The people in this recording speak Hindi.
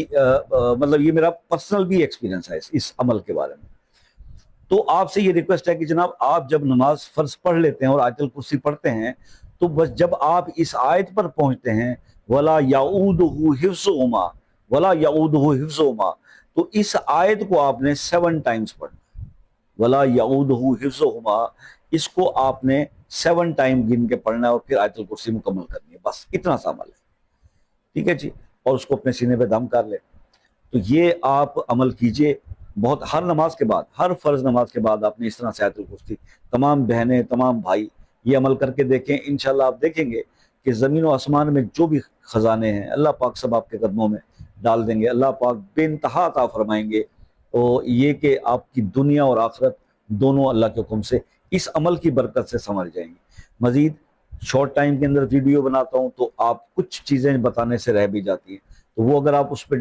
मतलब ये मेरा पर्सनल भी एक्सपीरियंस है इस अमल के बारे में। तो आपसे ये रिक्वेस्ट है कि जनाब आप जब नमाज फर्ज पढ़ लेते हैं और आयतुल कुर्सी पढ़ते हैं, तो बस जब आप इस आयत पर पहुंचते हैं वला याऊदुहु हिफ्ज़ुहुमा, वला याऊदुहु हिफ्ज़ुहुमा, तो इस आयत को आपने 7 टाइम्स पढ़ना। वला याऊदुहु हिफ्ज़ुहुमा, इसको आपने 7 टाइम गिन के पढ़ना है और फिर आयतुल कुर्सी मुकम्मल करनी है। बस इतना सा अमल है, ठीक है जी। और उसको अपने सीने पे दम कर ले। तो ये आप अमल कीजिए बहुत, हर नमाज के बाद, हर फर्ज नमाज के बाद आपने इस तरह से आयतुल कुर्सी, तमाम बहनें तमाम भाई ये अमल करके देखें। इंशाल्लाह आप देखेंगे कि ज़मीन और आसमान में जो भी खजाने हैं अल्लाह पाक सब आपके कदमों में डाल देंगे। अल्लाह पाक बेइंतहा अता फरमाएंगे। तो ये कि आपकी दुनिया और आखिरत दोनों अल्लाह के हुक्म से इस अमल की बरकत से संभल जाएंगी। मजीद शॉर्ट टाइम के अंदर वीडियो बनाता हूँ तो आप कुछ चीज़ें बताने से रह भी जाती हैं, तो वो अगर आप उस पर